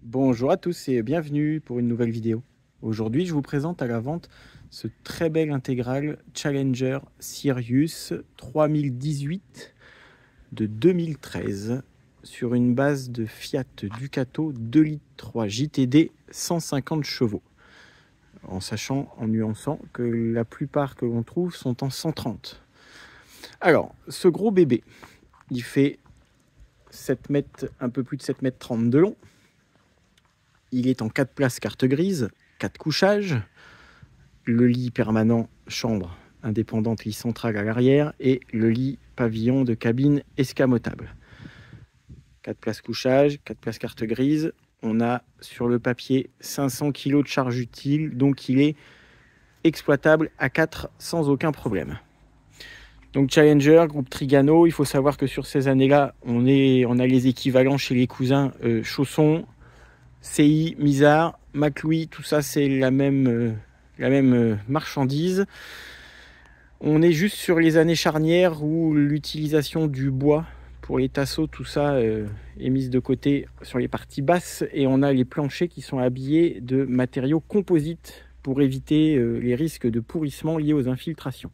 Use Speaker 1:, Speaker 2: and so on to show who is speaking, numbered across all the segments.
Speaker 1: Bonjour à tous et bienvenue pour une nouvelle vidéo. Aujourd'hui, je vous présente à la vente ce très bel intégral Challenger Sirius 3018 de 2013 sur une base de Fiat Ducato 2,3 litres JTD 150 chevaux. En sachant, en nuançant, que la plupart que l'on trouve sont en 130. Alors, ce gros bébé, il fait 7 mètres, un peu plus de 7 mètres 30 de long. Il est en 4 places carte grise, 4 couchages, le lit permanent chambre indépendante lit centrale à l'arrière et le lit pavillon de cabine escamotable. 4 places couchage, 4 places carte grise. On a sur le papier 500 kg de charge utile, donc il est exploitable à 4 sans aucun problème. Donc Challenger, groupe Trigano, il faut savoir que sur ces années-là, on a les équivalents chez les cousins Chausson, CI, Misard, McLouis, tout ça c'est la même marchandise. On est juste sur les années charnières où l'utilisation du bois pour les tasseaux, tout ça est mise de côté sur les parties basses et on a les planchers qui sont habillés de matériaux composites pour éviter les risques de pourrissement liés aux infiltrations.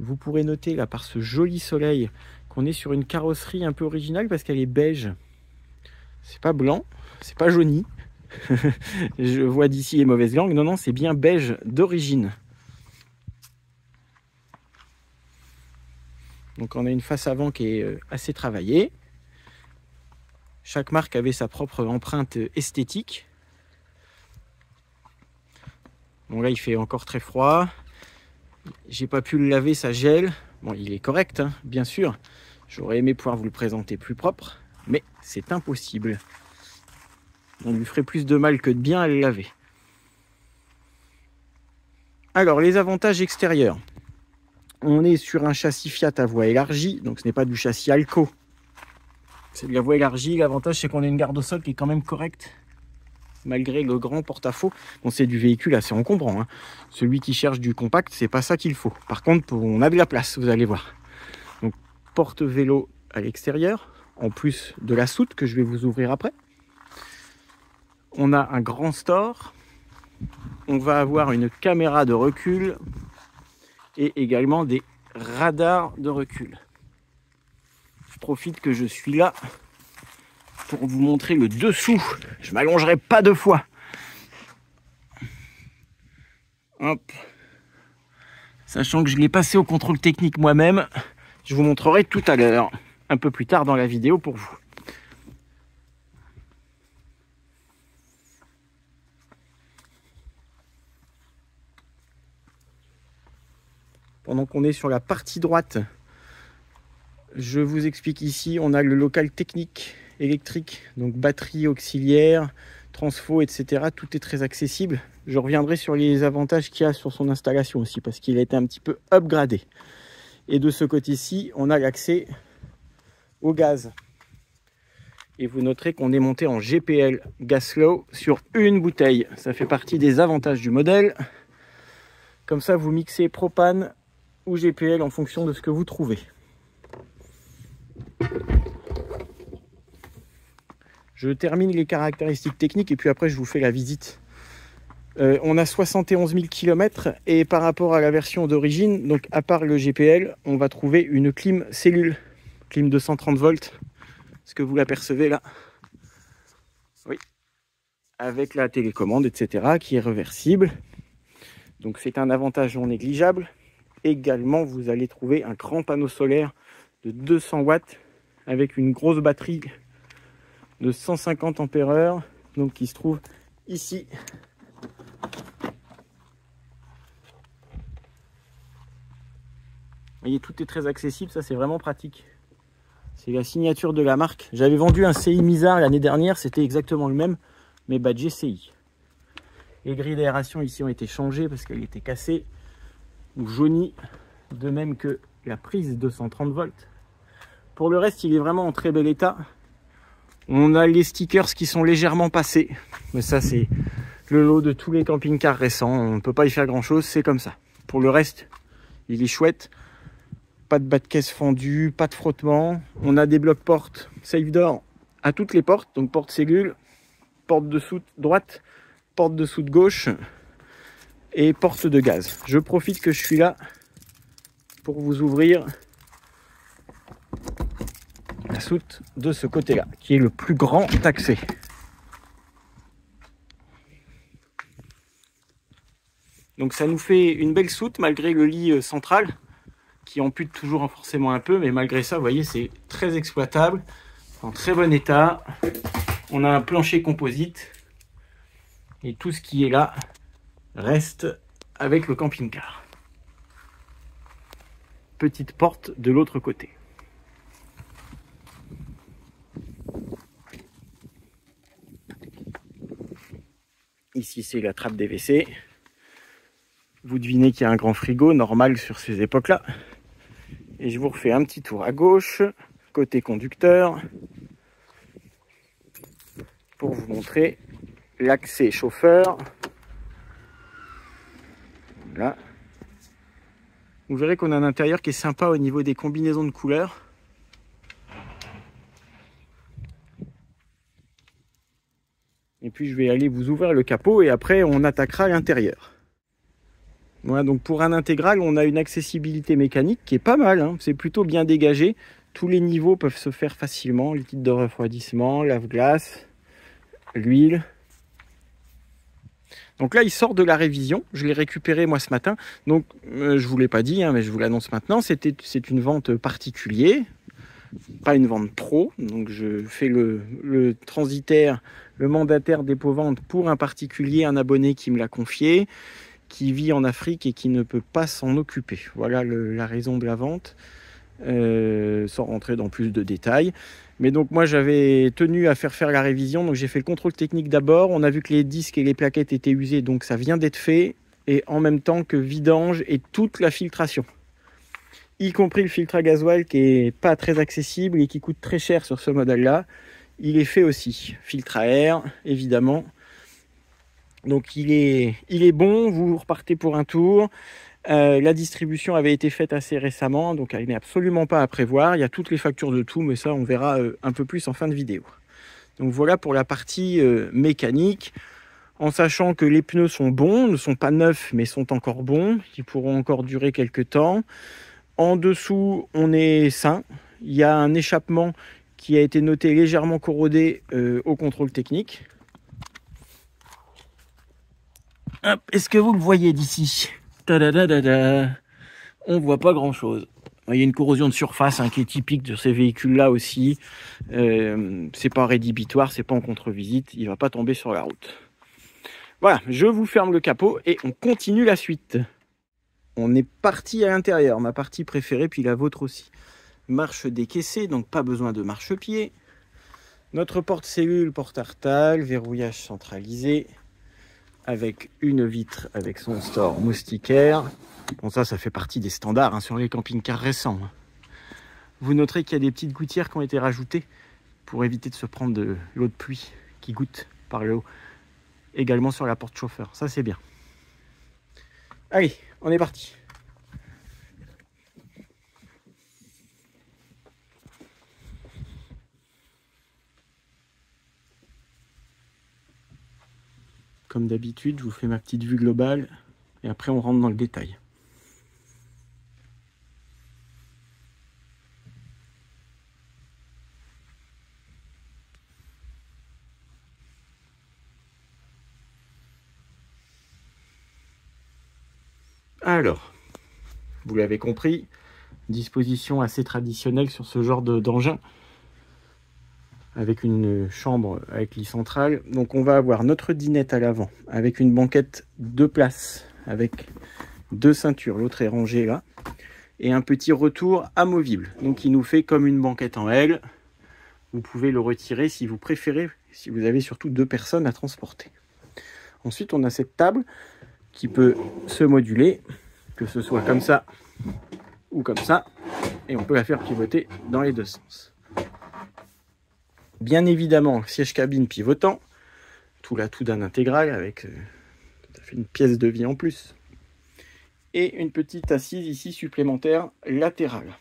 Speaker 1: Vous pourrez noter là par ce joli soleil qu'on est sur une carrosserie un peu originale parce qu'elle est beige. C'est pas blanc, c'est pas jauni. Je vois d'ici les mauvaises langues. Non, c'est bien beige d'origine. Donc on a une face avant qui est assez travaillée. Chaque marque avait sa propre empreinte esthétique. Bon là il fait encore très froid. J'ai pas pu le laver, ça gèle. Bon, il est correct, hein, bien sûr. J'aurais aimé pouvoir vous le présenter plus propre, mais c'est impossible. On lui ferait plus de mal que de bien à le laver. Alors, les avantages extérieurs. On est sur un châssis Fiat à voie élargie, donc ce n'est pas du châssis Alco. C'est de la voie élargie. L'avantage, c'est qu'on a une garde au sol qui est quand même correcte, malgré le grand porte-à-faux. Bon, c'est du véhicule assez encombrant, hein. Celui qui cherche du compact, c'est pas ça qu'il faut. Par contre, on a de la place, vous allez voir. Donc, porte-vélo à l'extérieur, en plus de la soute que je vais vous ouvrir après. On a un grand store. On va avoir une caméra de recul et également des radars de recul. Je profite que je suis là pour vous montrer le dessous. Je m'allongerai pas deux fois. Hop. Sachant que je l'ai passé au contrôle technique moi-même, je vous montrerai tout à l'heure, un peu plus tard dans la vidéo pour vous. Pendant qu'on est sur la partie droite, je vous explique ici, on a le local technique électrique, donc batterie auxiliaire, transfo, etc. Tout est très accessible. Je reviendrai sur les avantages qu'il y a sur son installation aussi, parce qu'il a été un petit peu upgradé. Et de ce côté-ci, on a l'accès au gaz. Et vous noterez qu'on est monté en GPL, Gas Slow, sur une bouteille. Ça fait partie des avantages du modèle. Comme ça, vous mixez propane ou GPL en fonction de ce que vous trouvez. Je termine les caractéristiques techniques et puis après je vous fais la visite. On a 71 000 km et par rapport à la version d'origine, donc à part le GPL, on va trouver une clim cellule, clim de 130 volts. Est-ce que vous l'apercevez là? Oui. Avec la télécommande, etc. qui est réversible. Donc c'est un avantage non négligeable. Également, vous allez trouver un grand panneau solaire de 200 watts avec une grosse batterie de 150 ampères, donc qui se trouve ici. Vous voyez, tout est très accessible, ça c'est vraiment pratique. C'est la signature de la marque. J'avais vendu un CI Misard l'année dernière, c'était exactement le même, mais badgé CI. Les grilles d'aération ici ont été changées parce qu'elles étaient cassées ou jaunies, de même que la prise 230 volts. Pour le reste, il est vraiment en très bel état. On a les stickers qui sont légèrement passés, mais ça c'est le lot de tous les camping-cars récents. On ne peut pas y faire grand chose, c'est comme ça. Pour le reste, il est chouette. Pas de bas de caisse fendu, pas de frottement. On a des blocs portes safe door à toutes les portes, donc porte cellule, porte de soute droite, porte de soute gauche et porte de gaz. Je profite que je suis là pour vous ouvrir la soute de ce côté-là, qui est le plus grand accès. Donc ça nous fait une belle soute malgré le lit central qui ampute toujours forcément un peu, mais malgré ça, vous voyez, c'est très exploitable, en très bon état. On a un plancher composite et tout ce qui est là reste avec le camping-car. Petite porte de l'autre côté. Ici, c'est la trappe des WC. Vous devinez qu'il y a un grand frigo, normal sur ces époques-là. Et je vous refais un petit tour à gauche, côté conducteur, pour vous montrer l'accès chauffeur. Là. Vous verrez qu'on a un intérieur qui est sympa au niveau des combinaisons de couleurs. Et puis je vais aller vous ouvrir le capot et après on attaquera l'intérieur. Voilà, donc pour un intégral, on a une accessibilité mécanique qui est pas mal, hein. C'est plutôt bien dégagé. Tous les niveaux peuvent se faire facilement. Les titres de refroidissement, lave-glace, l'huile. Donc là, il sort de la révision. Je l'ai récupéré moi ce matin. Donc je vous l'ai pas dit, hein, mais je vous l'annonce maintenant. C'est une vente particulière, pas une vente pro. Donc je fais le transitaire, le mandataire dépôt-vente pour un particulier, un abonné qui me l'a confié, qui vit en Afrique et qui ne peut pas s'en occuper. Voilà la raison de la vente, sans rentrer dans plus de détails. Mais donc moi j'avais tenu à faire la révision, donc j'ai fait le contrôle technique d'abord. On a vu que les disques et les plaquettes étaient usés, donc ça vient d'être fait, et en même temps que vidange et toute la filtration, y compris le filtre à gasoil qui est pas très accessible et qui coûte très cher sur ce modèle-là. Il est fait aussi, filtre à air évidemment. Donc il est bon, vous repartez pour un tour. La distribution avait été faite assez récemment, donc elle n'est absolument pas à prévoir. Il y a toutes les factures de tout, mais ça on verra un peu plus en fin de vidéo. Donc voilà pour la partie mécanique, en sachant que les pneus sont bons, ne sont pas neufs mais sont encore bons, ils pourront encore durer quelques temps. En dessous on est sain, il y a un échappement qui a été noté légèrement corrodé au contrôle technique. Est-ce que vous le voyez d'ici? On voit pas grand chose. Il y a une corrosion de surface qui est typique de ces véhicules là aussi. C'est pas rédhibitoire, c'est pas en contre-visite, il va pas tomber sur la route. Voilà, je vous ferme le capot et on continue la suite. On est parti à l'intérieur, ma partie préférée, puis la vôtre aussi. Marche décaissée, donc pas besoin de marchepied. Notre porte-cellule, porte-artal, verrouillage centralisé, avec une vitre avec son store moustiquaire. Bon, ça fait partie des standards sur les camping-cars récents. Vous noterez qu'il y a des petites gouttières qui ont été rajoutées pour éviter de se prendre de l'eau de pluie qui goutte par le haut. Également sur la porte chauffeur, ça c'est bien. Allez, on est parti. Comme d'habitude, je vous fais ma petite vue globale et après on rentre dans le détail. Alors, vous l'avez compris, disposition assez traditionnelle sur ce genre d'engin, avec une chambre avec lit central. Donc on va avoir notre dinette à l'avant avec une banquette 2 places avec 2 ceintures, l'autre est rangée là, et un petit retour amovible, donc il nous fait comme une banquette en L. Vous pouvez le retirer si vous préférez, si vous avez surtout 2 personnes à transporter. Ensuite on a cette table qui peut se moduler, que ce soit comme ça ou comme ça, et on peut la faire pivoter dans les 2 sens. Bien évidemment, siège cabine pivotant, tout l'atout d'un intégral avec ça fait une pièce de vie en plus. Et une petite assise ici supplémentaire latérale.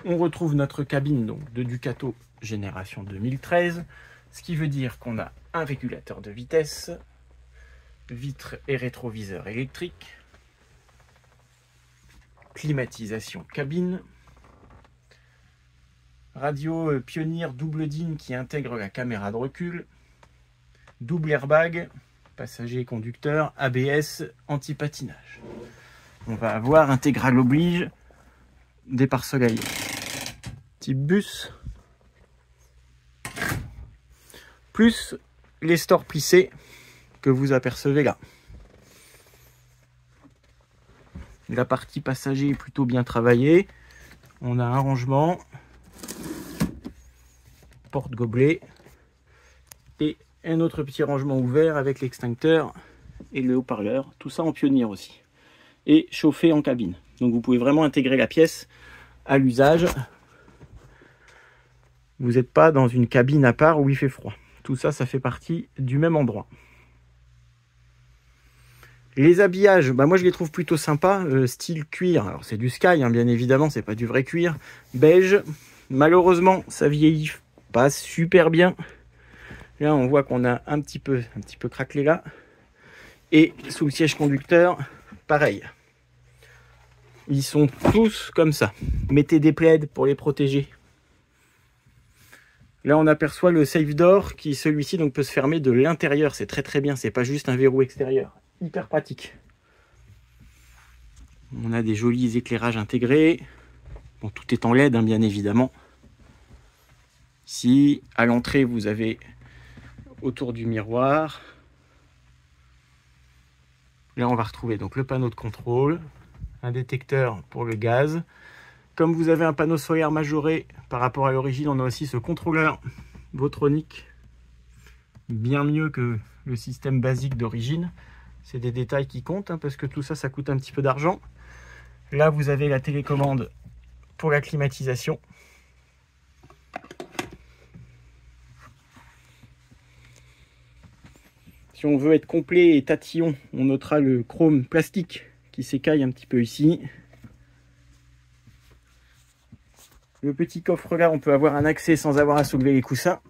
Speaker 1: On retrouve notre cabine donc de Ducato génération 2013, ce qui veut dire qu'on a un régulateur de vitesse, vitres et rétroviseur électrique, climatisation cabine, radio Pioneer double DIN qui intègre la caméra de recul, double airbag, passager et conducteur, ABS, anti-patinage. On va avoir intégral oblige des pare-soleil type bus, plus les stores plissés que vous apercevez là. La partie passager est plutôt bien travaillée. On a un rangement, porte-gobelet et un autre petit rangement ouvert avec l'extincteur et le haut-parleur. Tout ça en Pioneer aussi. Et chauffé en cabine. Donc vous pouvez vraiment intégrer la pièce à l'usage. Vous n'êtes pas dans une cabine à part où il fait froid. Tout ça, ça fait partie du même endroit. Les habillages, moi je les trouve plutôt sympas, style cuir. Alors c'est du Sky, hein, bien évidemment, c'est pas du vrai cuir. Beige. Malheureusement, ça vieillit pas super bien. Là, on voit qu'on a un petit peu craquelé là. Et sous le siège conducteur, pareil. Ils sont tous comme ça. Mettez des plaids pour les protéger. Là, on aperçoit le safe door qui, celui-ci, donc peut se fermer de l'intérieur. C'est très bien. C'est pas juste un verrou extérieur. Hyper pratique. On a des jolis éclairages intégrés. Bon, tout est en LED, hein, bien évidemment. Ici, à l'entrée, vous avez autour du miroir. Là, on va retrouver donc le panneau de contrôle, un détecteur pour le gaz. Comme vous avez un panneau solaire majoré par rapport à l'origine, on a aussi ce contrôleur Votronic, bien mieux que le système basique d'origine. C'est des détails qui comptent, hein, parce que tout ça, ça coûte un petit peu d'argent. Là, vous avez la télécommande pour la climatisation. Si on veut être complet et tatillon, on notera le chrome plastique qui s'écaille un petit peu ici. Le petit coffre là, on peut avoir un accès sans avoir à soulever les coussins.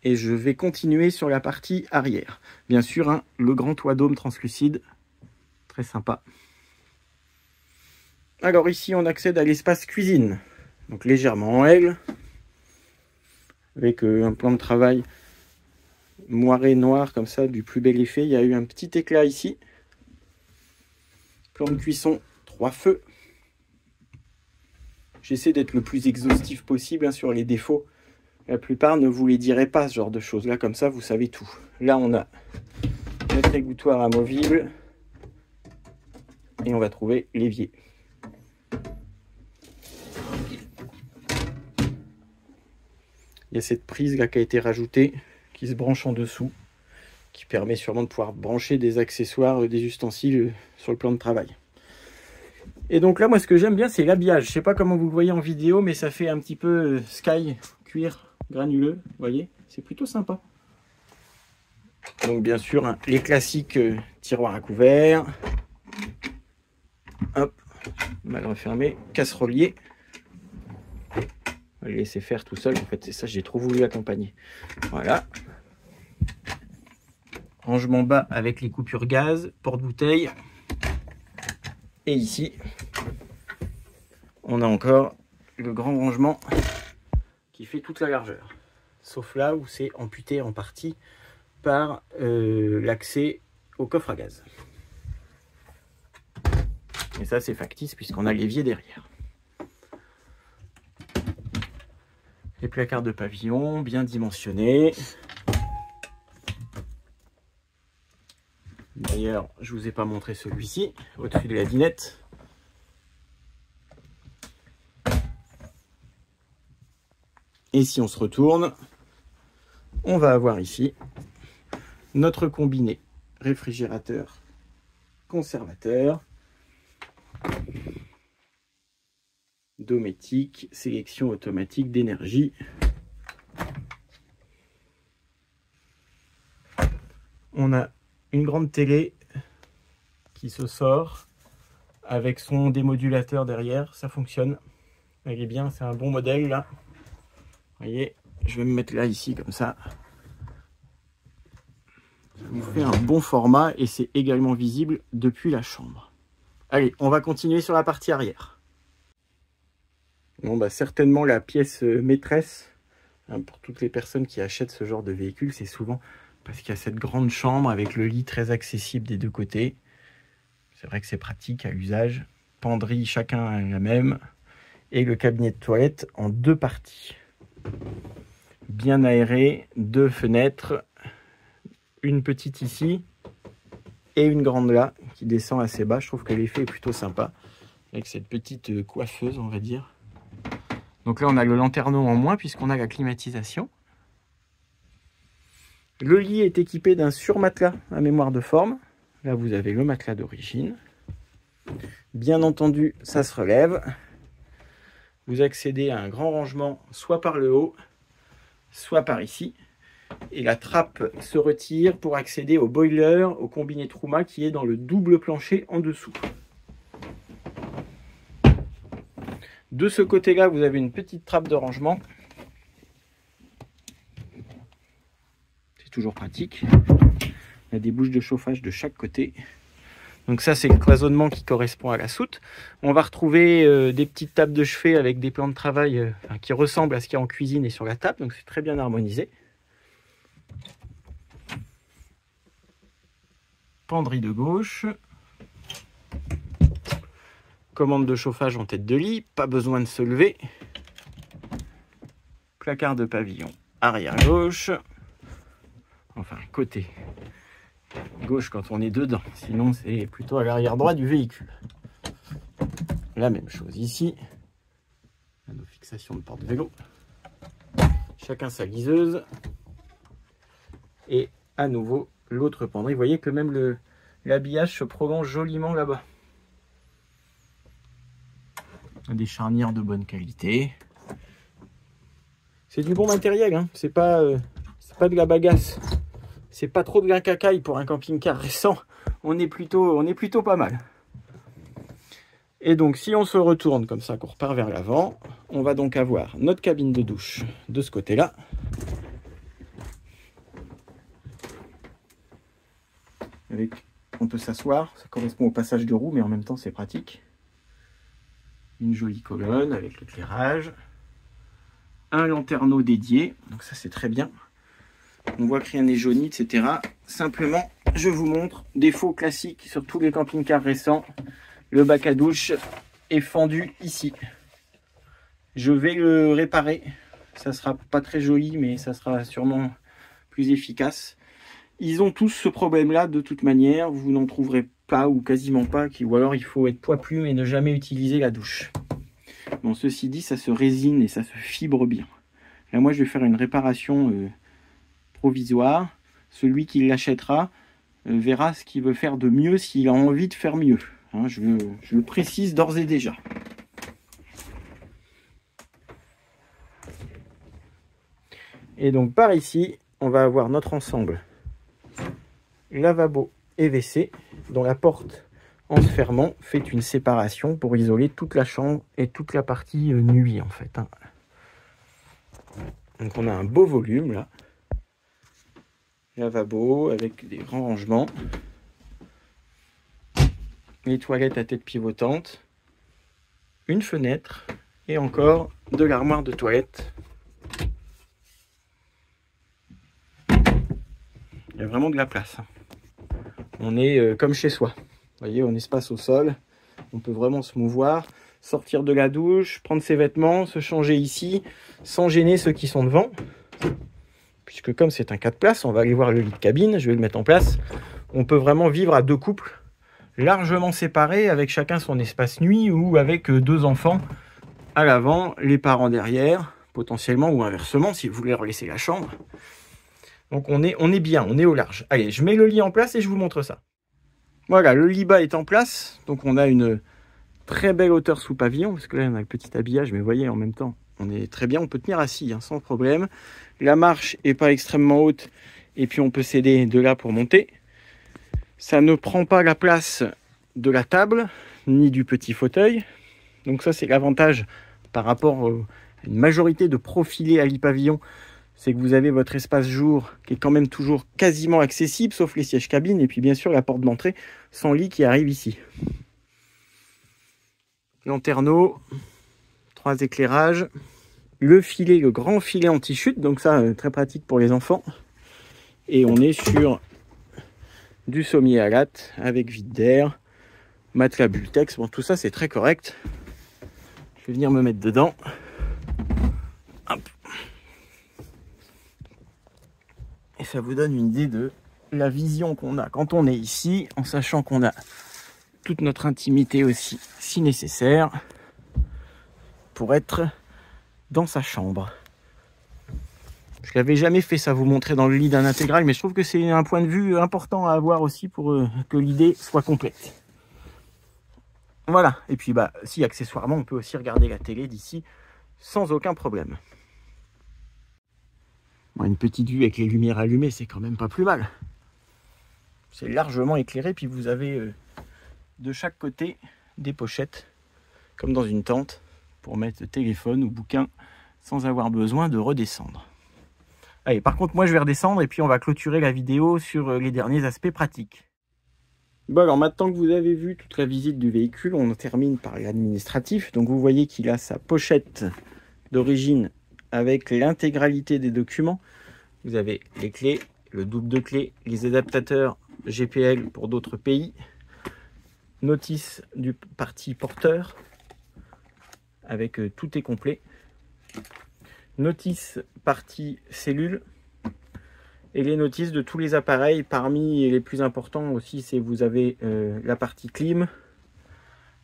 Speaker 1: Et je vais continuer sur la partie arrière. Bien sûr, hein, le grand toit dôme translucide, très sympa. Alors ici, on accède à l'espace cuisine, donc légèrement en L, avec un plan de travail moiré noir comme ça, du plus bel effet. Il y a eu un petit éclat ici. Plan de cuisson 3 feux. J'essaie d'être le plus exhaustif possible, hein, sur les défauts. La plupart ne vous les diraient pas, ce genre de choses là, comme ça vous savez tout. Là on a notre égouttoir amovible et on va trouver l'évier. Il y a cette prise là qui a été rajoutée, qui se branche en dessous, qui permet sûrement de pouvoir brancher des accessoires, des ustensiles sur le plan de travail. Et donc là, moi ce que j'aime bien, c'est l'habillage. Je sais pas comment vous le voyez en vidéo, mais ça fait un petit peu sky, cuir, granuleux, vous voyez, c'est plutôt sympa. Donc bien sûr, hein, les classiques tiroirs à couverts, hop, mal refermé, casserolier. On va le laisser faire tout seul, en fait c'est ça, j'ai trop voulu accompagner. Voilà. Rangement bas avec les coupures gaz, porte-bouteille. Et ici, on a encore le grand rangement qui fait toute la largeur. Sauf là où c'est amputé en partie par l'accès au coffre à gaz. Et ça, c'est factice puisqu'on a l'évier derrière. Les placards de pavillon, bien dimensionnés. D'ailleurs, je ne vous ai pas montré celui-ci, au-dessus de la dinette. Et si on se retourne, on va avoir ici notre combiné réfrigérateur, conservateur, dométique, sélection automatique d'énergie. On a une grande télé qui se sort avec son démodulateur derrière. Ça fonctionne. Elle est bien, c'est un bon modèle là. Vous voyez, je vais me mettre là ici comme ça. Ça vous fait un bon format et c'est également visible depuis la chambre. Allez, on va continuer sur la partie arrière. Bon, bah, certainement la pièce maîtresse hein, pour toutes les personnes qui achètent ce genre de véhicule, c'est souvent parce qu'il y a cette grande chambre avec le lit très accessible des deux côtés. C'est vrai que c'est pratique à l'usage. Penderie, chacun la même. Et le cabinet de toilette en deux parties. Bien aéré, deux fenêtres. Une petite ici et une grande là qui descend assez bas. Je trouve que l'effet est plutôt sympa. Avec cette petite coiffeuse, on va dire. Donc là, on a le lanterneau en moins puisqu'on a la climatisation. Le lit est équipé d'un surmatelas à mémoire de forme. Là, vous avez le matelas d'origine. Bien entendu, ça se relève. Vous accédez à un grand rangement, soit par le haut, soit par ici. Et la trappe se retire pour accéder au boiler, au combiné Truma qui est dans le double plancher en dessous. De ce côté-là, vous avez une petite trappe de rangement. C'est toujours pratique. Il y a des bouches de chauffage de chaque côté. Donc ça, c'est le cloisonnement qui correspond à la soute. On va retrouver des petites tables de chevet avec des plans de travail qui ressemblent à ce qu'il y a en cuisine et sur la table. Donc c'est très bien harmonisé. Penderie de gauche. Commande de chauffage en tête de lit. Pas besoin de se lever. Placard de pavillon arrière gauche. Enfin, côté gauche quand on est dedans. Sinon, c'est plutôt à l'arrière droit du véhicule. La même chose ici. Nos fixations de porte-vélo. Chacun sa guiseuse. Et à nouveau, l'autre penderie. Vous voyez que même l'habillage se prolonge joliment là-bas. Des charnières de bonne qualité. C'est du bon matériel, hein. C'est pas de la bagasse. C'est pas trop de la cacaille pour un camping-car récent. On est plutôt pas mal. Et donc, si on se retourne comme ça, qu'on repart vers l'avant, on va donc avoir notre cabine de douche de ce côté-là. On peut s'asseoir, ça correspond au passage de roue, mais en même temps, c'est pratique. Une jolie colonne avec l'éclairage. Un lanterneau dédié, donc ça c'est très bien. On voit que rien n'est jauni, etc. Simplement, je vous montre, défaut classique sur tous les camping-cars récents. Le bac à douche est fendu ici. Je vais le réparer. Ça sera pas très joli, mais ça sera sûrement plus efficace. Ils ont tous ce problème-là de toute manière. Vous n'en trouverez pas ou quasiment pas. Ou alors il faut être poids-plume et ne jamais utiliser la douche. Bon, ceci dit, ça se résine et ça se fibre bien. Là, moi, je vais faire une réparation provisoire. Celui qui l'achètera verra ce qu'il veut faire de mieux s'il a envie de faire mieux. Hein, je le précise d'ores et déjà. Et donc, par ici, on va avoir notre ensemble lavabo et WC, dont la porte, en se fermant, fait une séparation pour isoler toute la chambre et toute la partie nuit, en fait. Hein. Donc, on a un beau volume, là. Lavabo avec des grands rangements. Les toilettes à tête pivotante. Une fenêtre. Et encore de l'armoire de toilette. Il y a vraiment de la place. On est comme chez soi. Vous voyez, on espace au sol. On peut vraiment se mouvoir, sortir de la douche, prendre ses vêtements, se changer ici, sans gêner ceux qui sont devant. Puisque comme c'est un 4 places, on va aller voir le lit de cabine. Je vais le mettre en place. On peut vraiment vivre à deux couples, largement séparés, avec chacun son espace nuit ou avec deux enfants à l'avant, les parents derrière, potentiellement, ou inversement, si vous voulez leur laisser la chambre. Donc on est bien, on est au large. Allez, je mets le lit en place et je vous montre ça. Voilà, le lit bas est en place. Donc on a une très belle hauteur sous pavillon, parce que là on a le petit habillage, mais vous voyez en même temps, on est très bien. On peut tenir assis, hein, sans problème. La marche n'est pas extrêmement haute, et puis on peut s'aider de là pour monter. Ça ne prend pas la place de la table, ni du petit fauteuil. Donc ça, c'est l'avantage par rapport à une majorité de profilés à lit-pavillon, c'est que vous avez votre espace jour qui est quand même toujours quasiment accessible, sauf les sièges cabines, et puis bien sûr la porte d'entrée sans lit qui arrive ici. Lanterneau, 3 éclairages, le filet, le grand filet anti-chute, donc ça très pratique pour les enfants. Et on est sur du sommier à latte avec vide d'air, matelas Bultex, bon tout ça c'est très correct. Je vais venir me mettre dedans. Hop. Et ça vous donne une idée de la vision qu'on a quand on est ici, en sachant qu'on a toute notre intimité aussi, si nécessaire, pour être dans sa chambre. Je l'avais jamais fait ça, vous montrer dans le lit d'un intégral, mais je trouve que c'est un point de vue important à avoir aussi pour que l'idée soit complète. Voilà, et puis bah si accessoirement on peut aussi regarder la télé d'ici sans aucun problème. Bon, une petite vue avec les lumières allumées, c'est quand même pas plus mal. C'est largement éclairé, puis vous avez de chaque côté des pochettes, comme dans une tente, pour mettre téléphone ou bouquin sans avoir besoin de redescendre. Allez, par contre, moi je vais redescendre et puis on va clôturer la vidéo sur les derniers aspects pratiques. Bon, alors maintenant que vous avez vu toute la visite du véhicule, on termine par l'administratif. Donc vous voyez qu'il a sa pochette d'origine avec l'intégralité des documents. Vous avez les clés, le double de clés, les adaptateurs GPL pour d'autres pays, notice du parti porteur avec tout est complet, notice partie cellule et les notices de tous les appareils. Parmi les plus importants aussi, c'est vous avez la partie clim,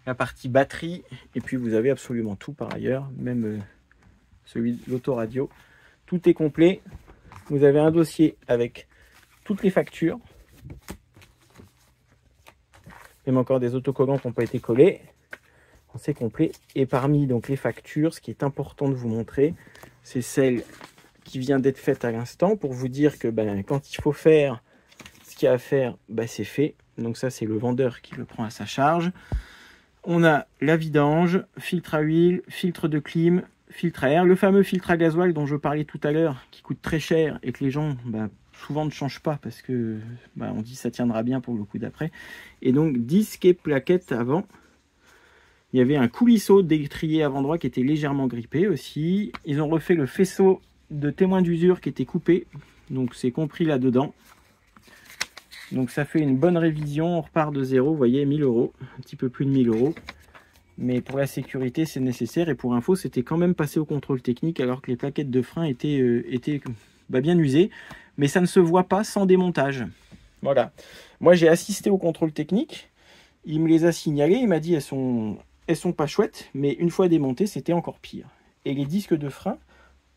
Speaker 1: la partie batterie, et puis vous avez absolument tout par ailleurs, même celui de l'autoradio. Tout est complet. Vous avez un dossier avec toutes les factures, même encore des autocollants qui n'ont pas été collés. C'est complet. Et parmi donc les factures, ce qui est important de vous montrer, c'est celle qui vient d'être faite à l'instant pour vous dire que quand il faut faire ce qu'il y a à faire, c'est fait. Donc ça, c'est le vendeur qui le prend à sa charge. On a la vidange, filtre à huile, filtre de clim, filtre à air, le fameux filtre à gasoil dont je parlais tout à l'heure, qui coûte très cher et que les gens souvent ne changent pas parce que on dit ça tiendra bien pour le coup d'après. Et donc disque et plaquettes avant. Il y avait un coulisseau d'étrier avant droit qui était légèrement grippé aussi. Ils ont refait le faisceau de témoin d'usure qui était coupé. Donc c'est compris là-dedans. Donc ça fait une bonne révision. On repart de zéro. Vous voyez, 1000 €. Un petit peu plus de 1000 €. Mais pour la sécurité, c'est nécessaire. Et pour info, c'était quand même passé au contrôle technique alors que les plaquettes de frein étaient bien usées. Mais ça ne se voit pas sans démontage. Voilà. Moi, j'ai assisté au contrôle technique. Il me les a signalées. Il m'a dit elles sont pas chouettes, mais une fois démontées, c'était encore pire. Et les disques de frein,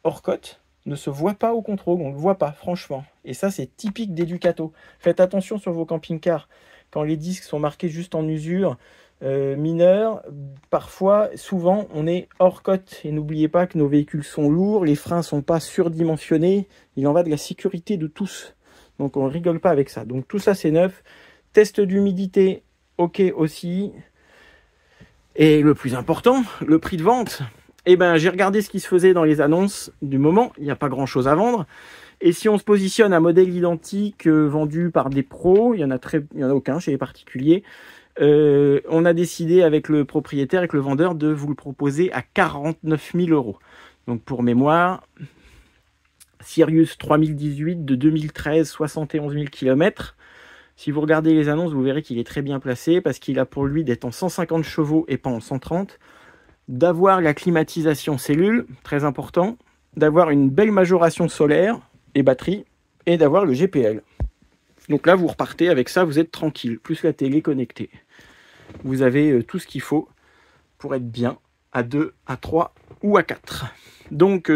Speaker 1: hors cote, ne se voient pas au contrôle, on ne le voit pas, franchement. Et ça, c'est typique des Ducato. Faites attention sur vos camping-cars, quand les disques sont marqués juste en usure mineure, parfois, souvent, on est hors cote. Et n'oubliez pas que nos véhicules sont lourds, les freins ne sont pas surdimensionnés, il en va de la sécurité de tous. Donc on ne rigole pas avec ça. Donc tout ça, c'est neuf. Test d'humidité, ok aussi. Et le plus important, le prix de vente. J'ai regardé ce qui se faisait dans les annonces du moment. Il n'y a pas grand-chose à vendre. Et si on se positionne à modèle identique vendu par des pros, il y en a aucun chez les particuliers. On a décidé avec le propriétaire, avec le vendeur, de vous le proposer à 49 000 €. Donc pour mémoire, Sirius 3018 de 2013, 71 000 km. Si vous regardez les annonces, vous verrez qu'il est très bien placé parce qu'il a pour lui d'être en 150 chevaux et pas en 130, d'avoir la climatisation cellule, très important, d'avoir une belle majoration solaire et batterie, et d'avoir le GPL. Donc là, vous repartez avec ça, vous êtes tranquille, plus la télé connectée. Vous avez tout ce qu'il faut pour être bien à 2, à 3 ou à 4. Donc,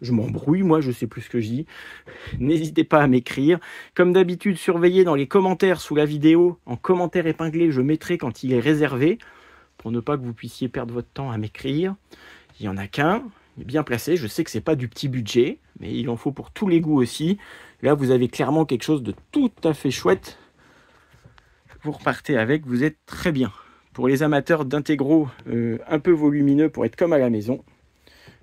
Speaker 1: je m'embrouille, moi, je sais plus ce que je dis. N'hésitez pas à m'écrire. Comme d'habitude, surveillez dans les commentaires sous la vidéo. En commentaire épinglé, je mettrai quand il est réservé, pour ne pas que vous puissiez perdre votre temps à m'écrire. Il n'y en a qu'un, il est bien placé. Je sais que c'est pas du petit budget, mais il en faut pour tous les goûts aussi. Là, vous avez clairement quelque chose de tout à fait chouette. vous repartez avec, vous êtes très bien. Pour les amateurs d'intégraux un peu volumineux pour être comme à la maison,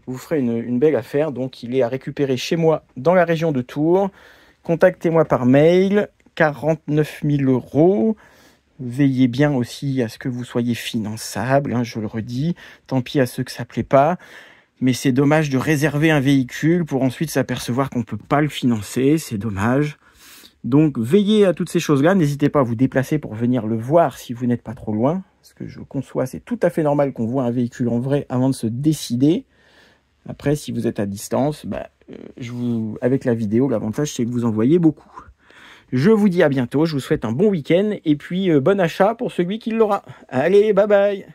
Speaker 1: vous ferez une belle affaire. Donc il est à récupérer chez moi dans la région de Tours. Contactez-moi par mail, 49 000 €. Veillez bien aussi à ce que vous soyez finançable, hein, je le redis. Tant pis à ceux que ça ne plaît pas. Mais c'est dommage de réserver un véhicule pour ensuite s'apercevoir qu'on ne peut pas le financer. C'est dommage. Donc veillez à toutes ces choses-là. N'hésitez pas à vous déplacer pour venir le voir si vous n'êtes pas trop loin. Parce que je conçois, c'est tout à fait normal qu'on voit un véhicule en vrai avant de se décider. Après, si vous êtes à distance, avec la vidéo, l'avantage c'est que vous en voyez beaucoup. Je vous dis à bientôt, je vous souhaite un bon week-end et puis bon achat pour celui qui l'aura. Allez, bye bye!